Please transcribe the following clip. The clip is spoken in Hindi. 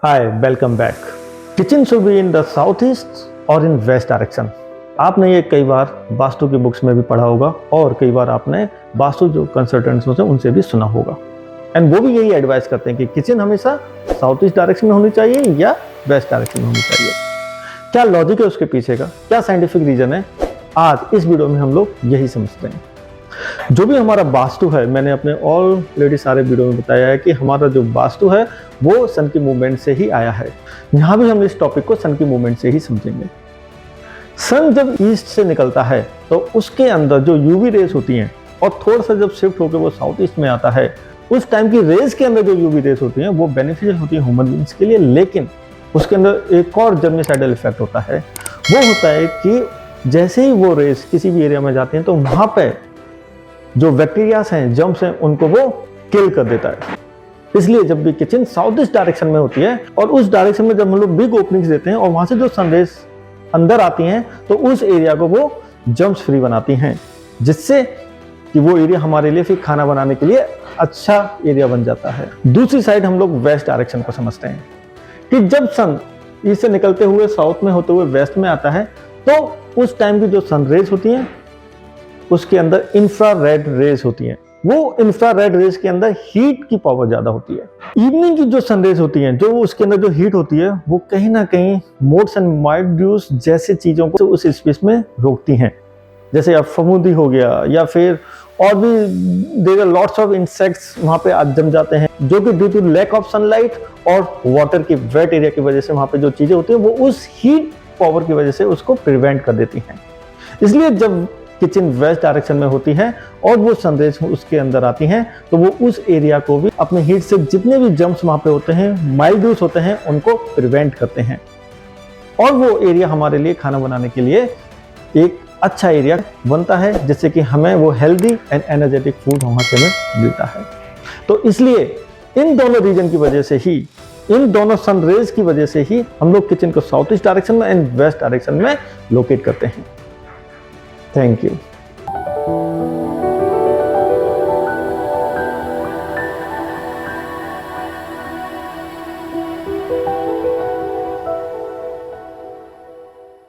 Hi, welcome back. Kitchen should be in the south east और इन वेस्ट डायरेक्शन। आपने ये कई बार वास्तु की बुक्स में भी पढ़ा होगा और कई बार आपने वास्तु जो कंसल्टेंट्स होते हैं उनसे भी सुना होगा। एंड वो भी यही एडवाइस करते हैं कि किचन हमेशा साउथ ईस्ट डायरेक्शन में होनी चाहिए या वेस्ट डायरेक्शन में होनी चाहिए। क्या लॉजिक है उसके पीछे का, क्या साइंटिफिक रीजन है, आज इस वीडियो में हम लोग यही समझते हैं। जो भी हमारा वास्तु है, मैंने अपने ऑलरेडी सारे वीडियो में बताया है कि हमारा जो वास्तु है वो सन की मूवमेंट से ही आया है। यहाँ भी हम इस टॉपिक को सन की मूवमेंट से ही समझेंगे। सन जब ईस्ट से निकलता है तो उसके अंदर जो यूवी रेस होती हैं और थोड़ा सा जब शिफ्ट होकर वो साउथ ईस्ट में आता है, उस टाइम की रेस के अंदर जो यूवी रेस होती हैं वो बेनिफिशियल होती है ह्यूमन बीइंग्स के लिए। लेकिन उसके अंदर एक और जर्मिसाइडल इफेक्ट होता है। वो होता है कि जैसे ही वो रेस किसी भी एरिया में जाती हैं तो वहां पे जो बैक्टीरियाज हैं, जर्म्स हैं, उनको वो किल कर देता है। इसलिए जब भी किचन साउथ ईस्ट डायरेक्शन में होती है और उस डायरेक्शन में जब हम लोग बिग ओपनिंग्स देते हैं और वहां से जो सनरेज अंदर आती हैं तो उस एरिया को वो जर्म्स फ्री बनाती हैं, जिससे कि वो एरिया हमारे लिए फिर खाना बनाने के लिए अच्छा एरिया बन जाता है। दूसरी साइड हम लोग वेस्ट डायरेक्शन को समझते हैं कि जब सन ईस्ट से निकलते हुए साउथ में होते हुए वेस्ट में आता है तो उस टाइम की जो सनरेज होती हैं उसके अंदर इंफ्रारेड रेज होती हैं। वो इंफ्रारेड रेज के अंदर हीट की पावर ज्यादा होती है। इवनिंग की जो सनरेज होती हैं, जो उसके अंदर जो हीट होती है वो कहीं ना कहीं मोट्स एंड माइल्ड्यूस जैसे चीजों को उस स्पेस में रोकती हैं। जैसे अब फफूंदी हो गया या फिर और भी there are lots of insects वहां पे जम जाते हैं, जो कि due to lack of sunlight और वाटर की वेट एरिया की वजह से वहां पे जो चीजें होती हैं वो उस हीट पावर की वजह से उसको प्रिवेंट कर देती हैं। इसलिए जब किचन वेस्ट डायरेक्शन में होती है और वो सनरेज उसके अंदर आती हैं तो वो उस एरिया को भी अपने हीट से जितने भी जर्म्स वहां पे होते हैं, माइल्ड्यूस होते हैं, उनको प्रिवेंट करते हैं और वो एरिया हमारे लिए खाना बनाने के लिए एक अच्छा एरिया बनता है, जिससे कि हमें वो हेल्दी एंड एनर्जेटिक फूड वहां से हमें मिलता है। तो इसलिए इन दोनों रीजन की वजह से ही, इन दोनों सनरेज की वजह से ही हम लोग किचन को साउथ ईस्ट डायरेक्शन में एंड वेस्ट डायरेक्शन में लोकेट करते हैं। Thank you.